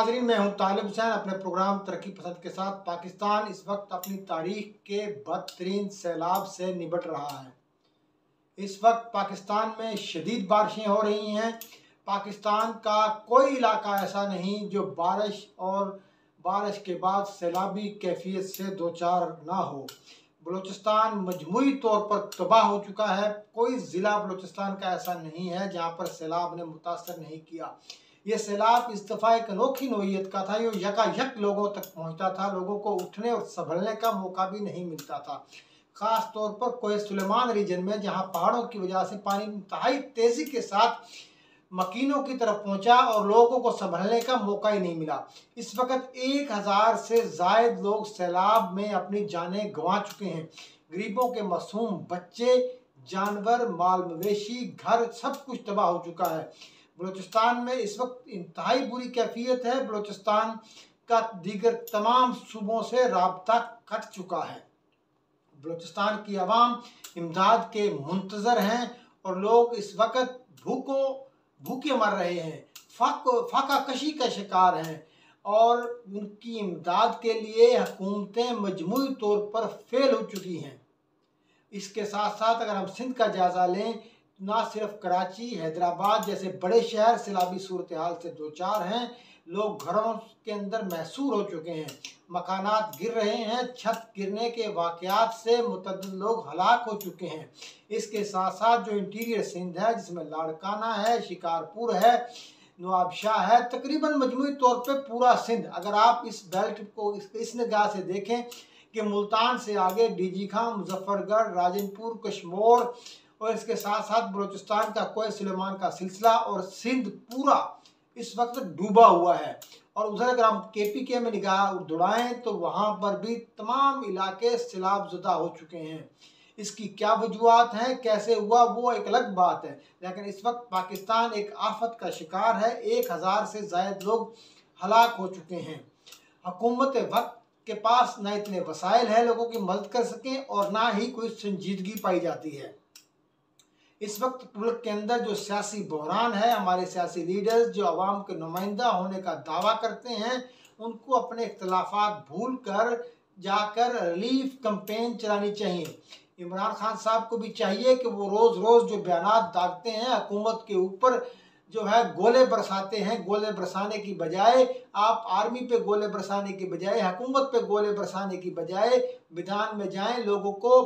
नाजरीन, मैं हूं तालिब हुसैन अपने प्रोग्राम तरक्की पसंद के साथ। पाकिस्तान इस वक्त अपनी तारीख के बदतरीन सैलाब से निपट रहा है। इस वक्त पाकिस्तान में शदीद बारिशें हो रही हैं। पाकिस्तान का कोई इलाका ऐसा नहीं जो बारिश और बारिश के बाद सैलाबी कैफियत से दो चार ना हो। बलूचिस्तान मजमूई तौर पर तबाह हो चुका है। कोई ज़िला बलूचिस्तान का ऐसा नहीं है जहाँ पर सैलाब ने मुतासर नहीं किया। ये सैलाब इस दफ़ा एक अनोखी नोयत का था। ये यकायक लोगों तक पहुँचता था। लोगों को उठने और संभलने का मौका भी नहीं मिलता था। ख़ास तौर पर कोहे सुलेमान रीजन में, जहाँ पहाड़ों की वजह से पानी इंतहाई तेज़ी के साथ मकीनों की तरफ पहुंचा और लोगों को संभलने का मौका ही नहीं मिला। इस वक्त 1000 से ज़ायद लोग सैलाब में अपनी जानें गंवा चुके हैं। गरीबों के मासूम बच्चे, जानवर, माल मवेशी, घर सब कुछ तबाह हो चुका है। बलूचिस्तान में इस वक्त इंतहाई बुरी कैफियत है। बलूचिस्तान का दीगर तमाम सूबों से राब्ता कट चुका है। बलूचिस्तान की आवाम इमदाद के मुंतज़र हैं और लोग इस वक्त भूखे मर रहे हैं, फाका कशी का शिकार हैं और उनकी इमदाद के लिए हुकूमतें मजमूई तौर पर फेल हो चुकी हैं। इसके साथ साथ अगर हम सिंध का जायज़ा लें, ना सिर्फ कराची, हैदराबाद जैसे बड़े शहर सैलाबी सूरत हाल से दो चार हैं। लोग घरों के अंदर महसूर हो चुके हैं, मकानात गिर रहे हैं, छत गिरने के वाक़यात से मुतअद्दिद लोग हलाक हो चुके हैं। इसके साथ साथ जो इंटीरियर सिंध है, जिसमें लाड़काना है, शिकारपुर है, नवाबशाह है, तकरीबन मजमूई तौर पे पूरा सिंध, अगर आप इस बेल्ट को इस निगाह से देखें कि मुल्तान से आगे डीजी खां, मुजफ्फरगढ़, राजनपुर, कश्मोर और इसके साथ साथ बलूचिस्तान का कोहे सुलेमान का सिलसिला और सिंध पूरा इस वक्त डूबा हुआ है। और उधर अगर हम KPK में निगाह दौड़ाएं तो वहाँ पर भी तमाम इलाके सैलाबज़दा हो चुके हैं। इसकी क्या वजूहात हैं, कैसे हुआ, वो एक अलग बात है, लेकिन इस वक्त पाकिस्तान एक आफत का शिकार है। 1000 से ज़ायद लोग हलाक हो चुके हैं। हुकूमत वक्त के पास ना इतने वसाइल हैं लोगों की मदद कर सकें और ना ही कोई संजीदगी पाई जाती है। इस वक्त मुल्क के अंदर जो सियासी बहरान है, हमारे सियासी लीडर्स जो अवाम के नुमाइंदा होने का दावा करते हैं, उनको अपने इख्तलाफात भूल कर जाकर रिलीफ कैंपेन चलानी चाहिए। इमरान खान साहब को भी चाहिए कि वो रोज़ रोज़ जो बयानात दागते हैं हुकूमत के ऊपर, जो है गोले बरसाते हैं, गोले बरसाने की बजाय आप आर्मी पे गोले बरसाने की बजाय, हुकूमत पे गोले बरसाने की बजाय मैदान में जाएं, लोगों को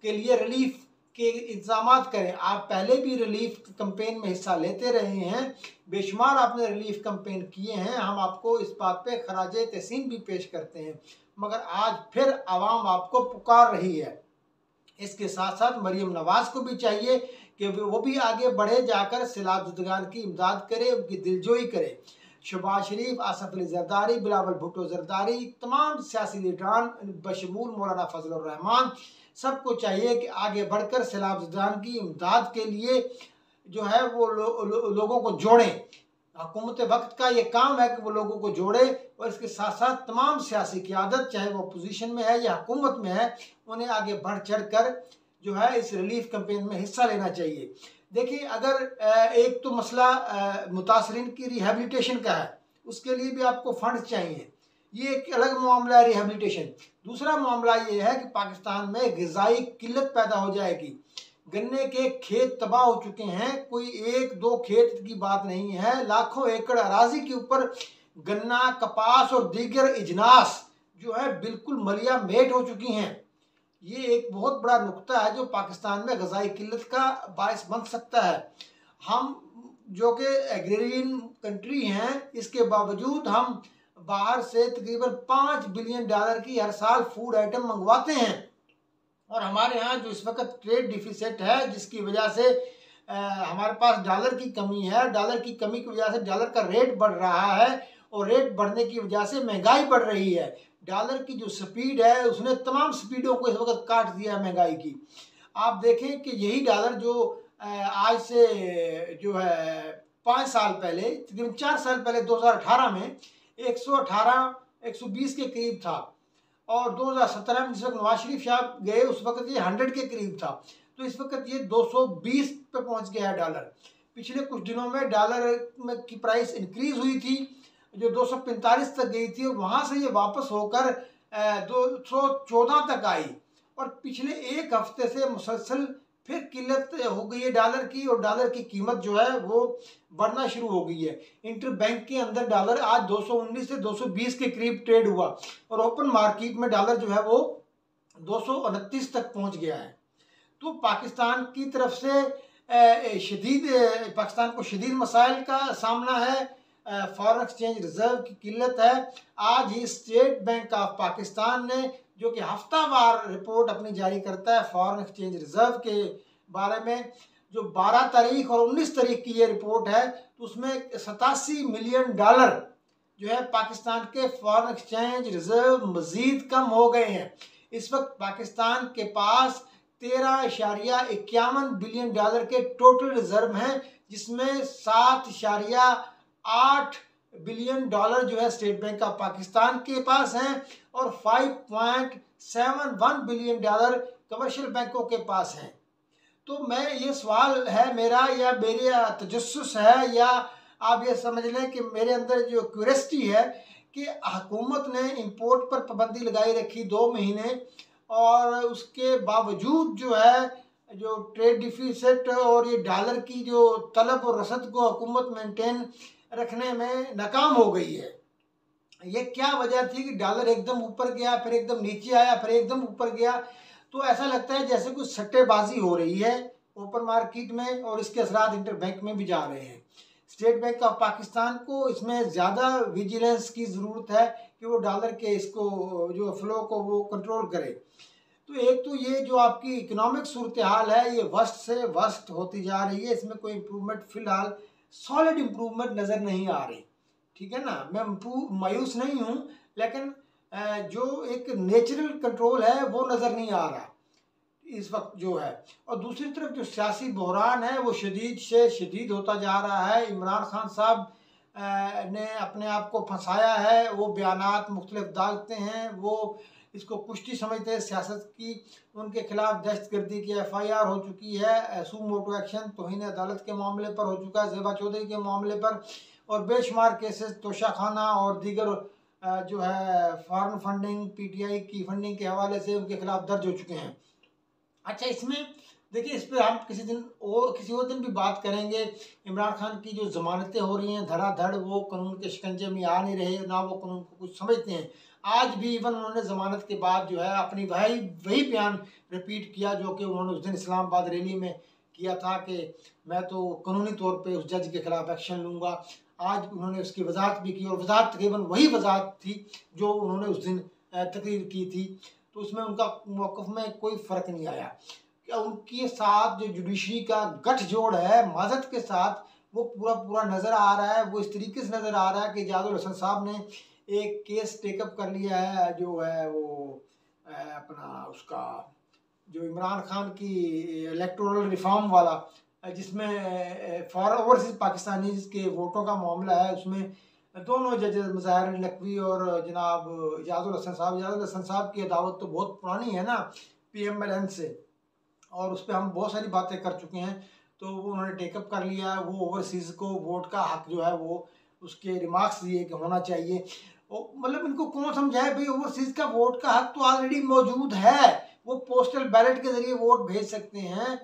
के लिए रिलीफ के इंतजाम करें। आप पहले भी रिलीफ कैंपेन में हिस्सा लेते रहे हैं, बेशुमार आपने रिलीफ कैंपेन किए हैं, हम आपको इस बात पे खराजे तहसीन भी पेश करते हैं, मगर आज फिर आवाम आपको पुकार रही है। इसके साथ साथ मरीम नवाज को भी चाहिए कि वो भी आगे बढ़े, जाकर सैलाबज़दगान की इमदाद करे, उनकी दिलजोई करे। शहबाज शरीफ, आसफ अली जरदारी, बिलावल भुट्टो जरदारी, तमाम सियासी लीडरान बशमूल मौलाना फजलुर रहमान, सबको चाहिए कि आगे बढ़कर सैलाबज़दान की इमदाद के लिए जो है वो लोगों को जोड़ें। हुकूमत वक्त का ये काम है कि वो लोगों को जोड़े और इसके साथ साथ तमाम सियासी क़यादत, चाहे वो अपोजिशन में है या हुकूमत में है, उन्हें आगे बढ़ चढ़ कर जो है इस रिलीफ कैंपेन में हिस्सा लेना चाहिए। देखिए, अगर एक तो मसला मुतासरीन की रिहेबिलिटेशन का है, उसके लिए भी आपको फंड चाहिए, ये एक अलग मामला है रिहेबिलिटेशन। दूसरा मामला ये है कि पाकिस्तान में ग़िज़ाई किल्लत पैदा हो जाएगी। गन्ने के खेत तबाह हो चुके हैं, कोई एक दो खेत की बात नहीं है, लाखों एकड़ अराजी के ऊपर गन्ना, कपास और दीगर इजनास जो है बिल्कुल मलिया मेट हो चुकी हैं। ये एक बहुत बड़ा नुक्ता है जो पाकिस्तान में ग़िज़ाई किल्लत का बायस बन सकता है। हम जो कि एग्रेरियन कंट्री हैं, इसके बावजूद हम बाहर से तकरीबन $5 बिलियन की हर साल फूड आइटम मंगवाते हैं और हमारे यहाँ जो इस वक्त ट्रेड डिफिसिट है, जिसकी वजह से हमारे पास डॉलर की कमी है, डॉलर की कमी की वजह से डॉलर का रेट बढ़ रहा है और रेट बढ़ने की वजह से महंगाई बढ़ रही है। डॉलर की जो स्पीड है उसने तमाम स्पीडों को इस वक्त काट दिया है महंगाई की। आप देखें कि यही डॉलर जो आज से जो है 5 साल पहले, तकरीबन 4 साल पहले 2018 में 118-120 के करीब था और 2017 में जिस वक्त नवाज शरीफ साहब गए उस वक्त ये 100 के करीब था। तो इस वक्त ये 220 पे पहुंच गया है डॉलर। पिछले कुछ दिनों में डॉलर की प्राइस इंक्रीज हुई थी जो 245 तक गई थी, और वहाँ से ये वापस होकर 214 तक आई, और पिछले एक हफ्ते से मुसलसल फिर किल्लत हो गई है डॉलर की, और डॉलर की कीमत जो है वो बढ़ना शुरू हो गई है। इंटर बैंक के अंदर डॉलर आज 219 से 220 के करीब ट्रेड हुआ, और ओपन मार्केट में डॉलर जो है वो 229 तक पहुंच गया है। तो पाकिस्तान की तरफ से पाकिस्तान को शदीद मसाइल का सामना है, फॉरेन एक्सचेंज रिजर्व की किल्लत है। आज ही स्टेट बैंक ऑफ पाकिस्तान ने, जो कि हफ्तावार रिपोर्ट अपनी जारी करता है फॉरेन एक्सचेंज रिजर्व के बारे में, जो 12 तारीख और 19 तारीख की ये रिपोर्ट है, तो उसमें 87 मिलियन डॉलर जो है पाकिस्तान के फॉरेन एक्सचेंज रिजर्व मजीद कम हो गए हैं। इस वक्त पाकिस्तान के पास 13.51 बिलियन डॉलर के टोटल रिजर्व हैं, जिसमें 7.8 बिलियन डॉलर जो है स्टेट बैंक ऑफ पाकिस्तान के पास हैं, और 5.71 बिलियन डॉलर कमर्शियल बैंकों के पास हैं। तो मैं ये सवाल है मेरा, या मेरा तजस्सुस है, या आप ये समझ लें कि मेरे अंदर जो क्यूरियोसिटी है कि हुकूमत ने इंपोर्ट पर पाबंदी लगाई रखी 2 महीने, और उसके बावजूद जो है जो ट्रेड डिफिसिट और ये डॉलर की जो तलब और रसद को हुकूमत मेंटेन रखने में नाकाम हो गई है। ये क्या वजह थी कि डॉलर एकदम ऊपर गया, फिर एकदम नीचे आया, फिर एकदम ऊपर गया? तो ऐसा लगता है जैसे कुछ सट्टेबाजी हो रही है ओपन मार्केट में, और इसके असरात इंटर बैंक में भी जा रहे हैं। स्टेट बैंक ऑफ पाकिस्तान को इसमें ज़्यादा विजिलेंस की ज़रूरत है कि वो डॉलर के इसको जो फ्लो को वो कंट्रोल करे। तो एक तो ये जो आपकी इकोनॉमिक सूरत हाल है, ये वर्स्ट से वर्स्ट होती जा रही है, इसमें कोई इम्प्रूवमेंट फिलहाल सॉलिड इम्प्रूवमेंट नज़र नहीं आ रही। ठीक है ना, मैं मायूस नहीं हूँ, लेकिन जो एक नेचुरल कंट्रोल है वो नज़र नहीं आ रहा इस वक्त जो है। और दूसरी तरफ जो सियासी बहरान है वो शदीद से शदीद होता जा रहा है। इमरान खान साहब ने अपने आप को फंसाया है, वो बयानात मुख्तलिफ डालते हैं, वो इसको कुश्ती समझते हैं सियासत की। उनके खिलाफ दहशतगर्दी की FIR हो चुकी है, सू मोटो एक्शन तौहीन अदालत के मामले पर हो चुका है, ज़ेबा चौधरी के मामले पर, और बेशुमार केसेस तोशाखाना और दीगर जो है फॉरेन फंडिंग, PTI की फंडिंग के हवाले से उनके खिलाफ दर्ज हो चुके हैं। अच्छा, इसमें देखिए, इस पर हम किसी और दिन भी बात करेंगे। इमरान खान की जो ज़मानतें हो रही हैं धड़ाधड़, वो कानून के शिकंजे में आ नहीं रहे, ना वो कानून को कुछ समझते हैं। आज भी इवन उन्होंने ज़मानत के बाद जो है अपनी वही बयान रिपीट किया जो कि उन्होंने उस दिन इस्लामाबाद रैली में किया था कि मैं तो कानूनी तौर पे उस जज के खिलाफ एक्शन लूँगा। आज उन्होंने उसकी वजाहत भी की, और वजाहत तकरीबन वही वजाहत थी जो उन्होंने उस दिन तकरीर की थी। तो उसमें उनका मौक़िफ़ में कोई फ़र्क नहीं आया। क्या उनके साथ जो जुडिशरी का गठजोड़ है माज़त के साथ, वो पूरा नज़र आ रहा है। वो इस तरीके से नज़र आ रहा है कि जादुल हसन साहब ने एक केस टेकअप कर लिया है, जो है वो अपना उसका जो इमरान खान की इलेक्टोरल रिफॉर्म वाला, जिसमें फॉर ओवरसीज पाकिस्तानीज़ के वोटों का मामला है। उसमें दोनों जजेस मुज़ाहिर नकवी और जनाब जादुल हसन साहब की अदावत तो बहुत पुरानी है ना PMLN से, और उस पर हम बहुत सारी बातें कर चुके हैं। तो वो उन्होंने टेकअप कर लिया। वो ओवरसीज़ को वोट का हक जो है वो उसके रिमार्क्स दिए कि होना चाहिए। मतलब इनको कौन समझाए भाई, ओवरसीज़ का वोट का हक तो ऑलरेडी मौजूद है, वो पोस्टल बैलेट के ज़रिए वोट भेज सकते हैं,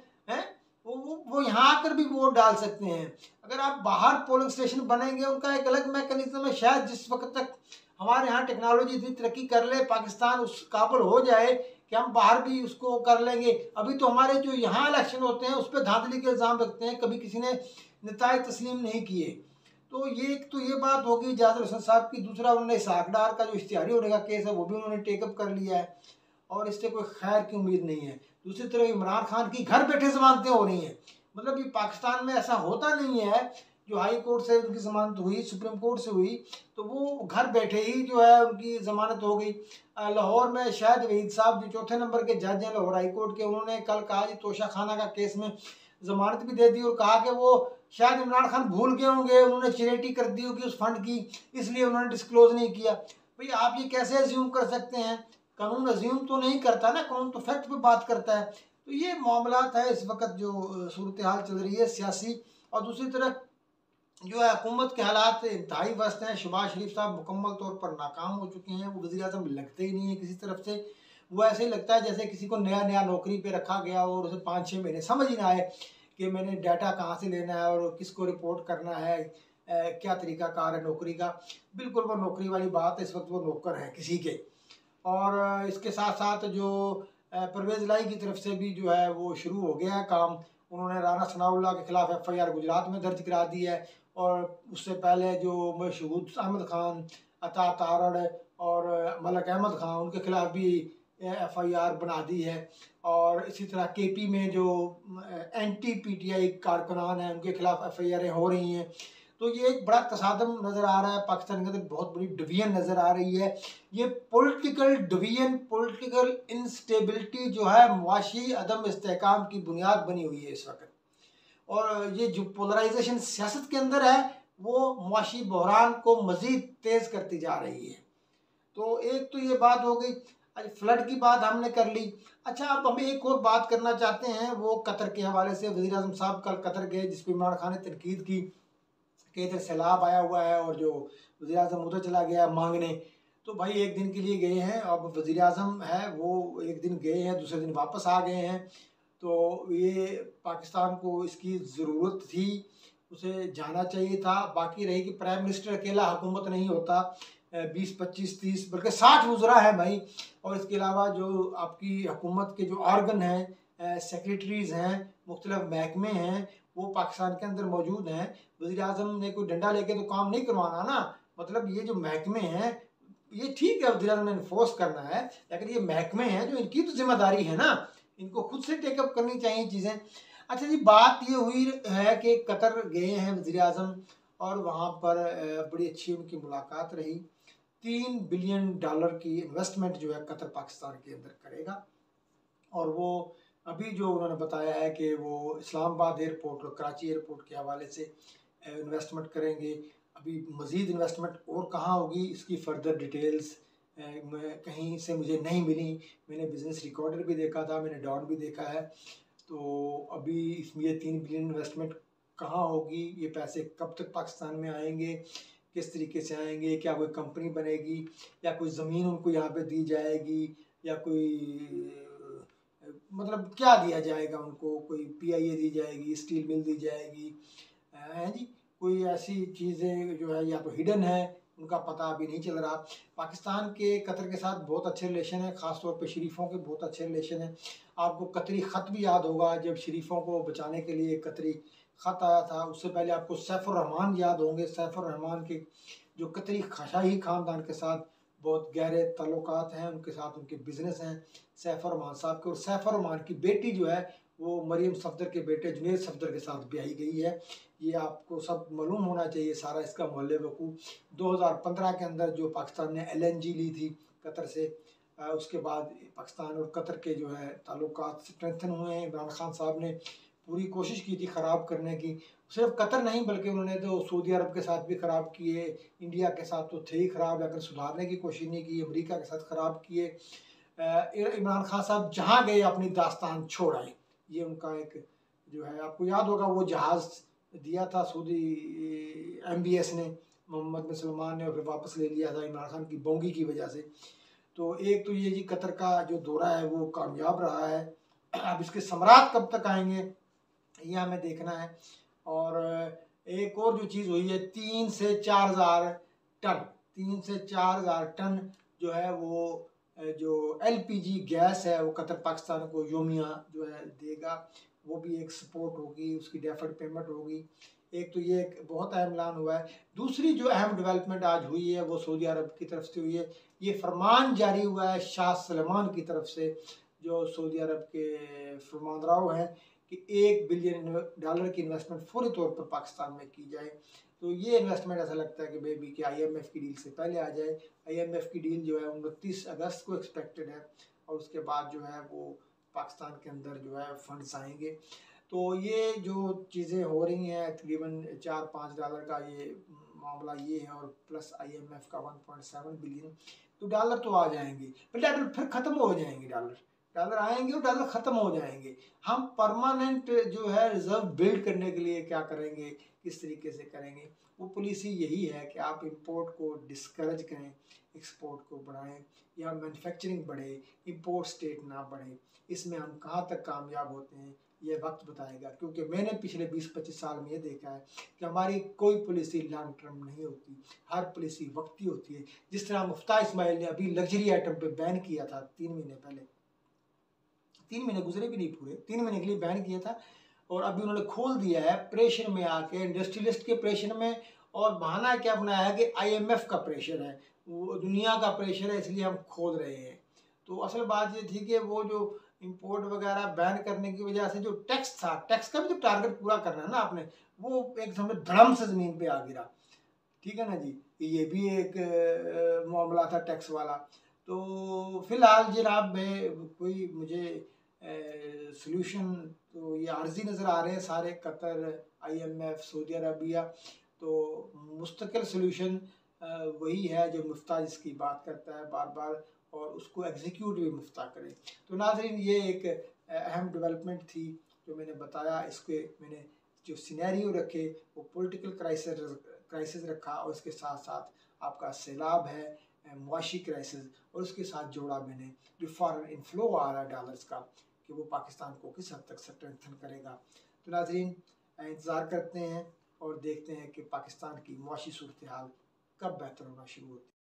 वो यहाँ आकर भी वोट डाल सकते हैं। अगर आप बाहर पोलिंग स्टेशन बनेंगे, उनका एक अलग मैकेनिज्म है। शायद जिस वक्त तक हमारे यहाँ टेक्नोलॉजी इतनी तरक्की कर ले, पाकिस्तान उस काबिल हो जाए कि हम बाहर भी उसको कर लेंगे। अभी तो हमारे जो यहाँ इलेक्शन होते हैं उस पर धांधली के इल्ज़ाम रखते हैं, कभी किसी ने नताइज तस्लीम नहीं किए। तो ये बात होगी जादुल हसन साहब की। दूसरा, उन्होंने इसहाक डार का जो इश्तिहारी होने का केस है वो भी उन्होंने टेकअप कर लिया है, और इससे कोई खैर की उम्मीद नहीं है। दूसरी तरफ इमरान खान की घर बैठे ज़मानतें हो रही हैं। मतलब ये पाकिस्तान में ऐसा होता नहीं है, जो हाई कोर्ट से उनकी ज़मानत हुई, सुप्रीम कोर्ट से हुई, तो वो घर बैठे ही जो है उनकी ज़मानत हो गई। लाहौर में शाहिद वहीद साहब जो 4थे नंबर के जज हैं लाहौर हाई कोर्ट के, उन्होंने कल कहा कि तोशाखाना का केस में ज़मानत भी दे दी, और कहा कि वो शायद इमरान खान भूल गए होंगे, उन्होंने चैरिटी कर दी होगी उस फंड की, इसलिए उन्होंने डिस्क्लोज नहीं किया। भाई आप ये कैसे अज्यूम कर सकते हैं? कानून अज्यूम तो नहीं करता ना, कानून तो फैक्ट पे बात करता है। तो ये मामलात है इस वक्त जो सूरत हाल चल रही है सियासी। और दूसरी तरफ जो है हुकूमत के हालात इंतहाई वर्स्ट हैं। शहबाज शरीफ साहब मुकम्मल तौर पर नाकाम हो चुके हैं, वो वज़ीर आज़म लगते ही नहीं है किसी तरफ से। वो ऐसे ही लगता है जैसे किसी को नया नया नौकरी पे रखा गया और उसे 5-6 महीने समझ ही ना आए कि मैंने डाटा कहाँ से लेना है और किसको रिपोर्ट करना है, क्या तरीकाकार है नौकरी का। बिल्कुल वो नौकरी वाली बात है, इस वक्त वो नौकर है किसी के। और इसके साथ साथ जो परवेज़ लाई की तरफ से भी जो है वो शुरू हो गया है काम। उन्होंने राना सनाउल्लाह के खिलाफ एफआईआर गुजरात में दर्ज करा दी है, और उससे पहले जो मशहूद अहमद खान, अता तारड़ और मलक अहमद खान, उनके खिलाफ भी एफआईआर बना दी है। और इसी तरह केपी में जो एंटी पीटीआई कारकुनान हैं उनके खिलाफ एफआईआरें हो रही हैं। तो ये एक बड़ा तसादम नज़र आ रहा है पाकिस्तान के अंदर, बहुत बड़ी डिवीजन नज़र आ रही है। ये पॉलिटिकल डिवीजन, पॉलिटिकल इंस्टेबिलिटी जो है मुआशी अदम इस्तेहकाम की बुनियाद बनी हुई है इस वक्त। और ये जो पोलराइजेशन सियासत के अंदर है वो मुआशी बहरान को मज़ीद तेज़ करती जा रही है। तो एक तो ये बात हो गई। आज फ्लड की बात हमने कर ली। अच्छा, अब हम एक और बात करना चाहते हैं, वो कतर के हवाले से। वज़ीर आज़म साहब कल कतर गए, जिस पर इमरान खान ने तनकीद की कि इधर सैलाब आया हुआ है और जो वज़ीर आज़म उधर चला गया मांगने। तो भाई एक दिन के लिए गए हैं, अब वज़ीर आज़म है वो एक दिन गए हैं, दूसरे दिन वापस आ गए हैं। तो ये पाकिस्तान को इसकी ज़रूरत थी, उसे जाना चाहिए था। बाकी रही कि प्राइम मिनिस्टर अकेला हुकूमत नहीं होता, 20-25-30 बल्कि 60 वज़रा है भाई। और इसके अलावा जो आपकी हुकूमत के जो ऑर्गन हैं, सेक्रेटरीज़ हैं, मुख्तलिफ महकमे हैं, वो पाकिस्तान के अंदर मौजूद हैं। वज़ीर आज़म ने कोई डंडा लेके तो काम नहीं करवाना ना। मतलब ये जो महकमे हैं, ये ठीक है वज़ीर आज़म ने इन्फोर्स करना है, लेकिन ये महकमे हैं जो इनकी तो जिम्मेदारी है ना, इनको खुद से टेकअप करनी चाहिए चीज़ें। अच्छा जी, बात ये हुई है कि कतर गए हैं वज़ीर आज़म, और वहाँ पर बड़ी अच्छी उनकी मुलाकात रही। $3 बिलियन की इन्वेस्टमेंट जो है कतर पाकिस्तान के अंदर करेगा। और वो अभी जो उन्होंने बताया है कि वो इस्लामाबाद एयरपोर्ट और कराची एयरपोर्ट के हवाले से इन्वेस्टमेंट करेंगे। अभी मज़ीद इन्वेस्टमेंट और कहाँ होगी, इसकी फ़र्दर डिटेल्स कहीं से मुझे नहीं मिली। मैंने बिज़नेस रिकॉर्डर भी देखा था, मैंने डॉट भी देखा है। तो अभी इसमें ये 3 बिलियन इन्वेस्टमेंट कहाँ होगी, ये पैसे कब तक पाकिस्तान में आएंगे, किस तरीके से आएंगे, क्या कोई कंपनी बनेगी या कोई ज़मीन उनको यहाँ पे दी जाएगी, या कोई मतलब क्या दिया जाएगा उनको, कोई पीआईए दी जाएगी, स्टील मिल दी जाएगी, है जी। कोई ऐसी चीज़ें जो है या तो हिडन है, उनका पता अभी नहीं चल रहा। पाकिस्तान के कतर के साथ बहुत अच्छे रिलेशन है, ख़ासतौर पे शरीफों के बहुत अच्छे रिलेशन हैं। आपको कतरी ख़त भी याद होगा, जब शरीफों को बचाने के लिए कतरी ख़त आया था। उससे पहले आपको सैफुर रहमान याद होंगे। सैफुर रहमान के जो कतरी शाही ख़ानदान के साथ बहुत गहरे ताल्लुकात हैं, उनके साथ उनके बिज़नेस हैं सैफुर रहमान साहब के। और सैफुर रहमान की बेटी जो है वो मरियम सफदर के बेटे जुनेद सफदर के साथ ब्याही गई है। ये आपको सब मालूम होना चाहिए सारा इसका मोहल्ले वकूफ़। 2015 के अंदर जो पाकिस्तान ने LNG ली थी कतर से, उसके बाद पाकिस्तान और कतर के जो है ताल्लुकात स्ट्रेंथन हुए हैं। इमरान खान साहब ने पूरी कोशिश की थी ख़राब करने की। सिर्फ कतर नहीं बल्कि उन्होंने तो सऊदी अरब के साथ भी ख़राब किए, इंडिया के साथ तो थे ही ख़राब, लेकिन सुधारने की कोशिश नहीं की, अमेरिका के साथ ख़राब किए। इमरान खान साहब जहाँ गए अपनी दास्तान छोड़ आए। ये उनका एक जो है, आपको याद होगा वो जहाज़ दिया था सऊदी MBS ने, मोहम्मद बिन सलमान ने, और फिर वापस ले लिया था इमरान खान की बोंगी की वजह से। तो एक तो ये जी कतर का जो दौरा है वो कामयाब रहा है। अब इसके समरात कब तक आएंगे ये हमें देखना है। और एक और जो चीज़ हुई है, 3 से 4 हज़ार टन 3 से 4 हज़ार टन जो है वो जो LPG गैस है वो कतर पाकिस्तान को योमिया जो है देगा। वो भी एक सपोर्ट होगी, उसकी डेफर्ड पेमेंट होगी। एक तो ये एक बहुत अहम ऐलान हुआ है। दूसरी जो अहम डेवलपमेंट आज हुई है वो सऊदी अरब की तरफ से हुई है। ये फरमान जारी हुआ है शाह सलमान की तरफ से, जो सऊदी अरब के फरमानराव हैं, कि $1 बिलियन की इन्वेस्टमेंट फौरी तौर पर पाकिस्तान में की जाए। तो ये इन्वेस्टमेंट ऐसा लगता है कि बेबी कि IMF की डील से पहले आ जाए। IMF की डील जो है 29 अगस्त को एक्सपेक्टेड है, और उसके बाद जो है वो पाकिस्तान के अंदर जो है फंड्स आएंगे। तो ये जो चीज़ें हो रही हैं तकरीबन $4-5 का ये मामला ये है, और प्लस IMF का 1.7 बिलियन, तो डॉलर तो आ जाएंगे, पर डॉलर फिर ख़त्म हो जाएंगे। डॉलर डॉलर आएंगे और डॉलर ख़त्म हो जाएंगे। हम परमानेंट जो है रिजर्व बिल्ड करने के लिए क्या करेंगे, किस तरीके से करेंगे, वो पॉलिसी यही है कि आप इंपोर्ट को डिस्करेज करें, एक्सपोर्ट को बढ़ाएं, या मैन्युफैक्चरिंग बढ़े, इंपोर्ट स्टेट ना बढ़े। इसमें हम कहाँ तक कामयाब होते हैं ये वक्त बताएगा, क्योंकि मैंने पिछले 20-25 साल में ये देखा है कि हमारी कोई पॉलिसी लॉन्ग टर्म नहीं होती, हर पॉलिसी वक्ती होती है। जिस तरह मुफ्ता इस्माइल ने अभी लग्जरी आइटम पे बैन किया था 3 महीने पहले, 3 महीने गुजरे भी नहीं पूरे, 3 महीने के लिए बैन किया था, और अभी उन्होंने खोल दिया है प्रेशर में आके, इंडस्ट्रियलिस्ट के प्रेशर में। और बहाना क्या बनाया है कि IMF का प्रेशर है, वो दुनिया का प्रेशर है, इसलिए हम खोल रहे हैं। तो असल बात ये थी कि वो जो इंपोर्ट वगैरह बैन करने की वजह से जो टैक्स था, टैक्स का भी तो टारगेट पूरा करना है ना आपने, वो एक समझ धड़म से ज़मीन पे आ गिरा। ठीक है ना जी, ये भी एक मामला था टैक्स वाला। तो फिलहाल जनाब में कोई मुझे सॉल्यूशन तो ये आर्जी नज़र आ रहे हैं सारे, कतर, IMF, सऊदी अरबिया। तो मुस्तकिल सॉल्यूशन वही है जो मुफ्ता जिसकी बात करता है बार बार, और उसको एग्जीक्यूट भी मुफ्ता करे। तो नाज़रीन, ये एक अहम डेवलपमेंट थी जो मैंने बताया। इसके मैंने जो सिनेरियो रखे वो पॉलिटिकल क्राइसिस रखा, और इसके साथ साथ आपका सैलाब है, मुआशी क्राइसिस, और उसके साथ जोड़ा मैंने जो फॉरेन इनफ्लो आ रहा है डॉलर्स का, कि वो पाकिस्तान को किस हद तक स्ट्रेंथन करेगा। तो नाज़रीन, इंतज़ार करते हैं और देखते हैं कि पाकिस्तान की मुआशी सूरत हाल कब बेहतर होना शुरू होती है।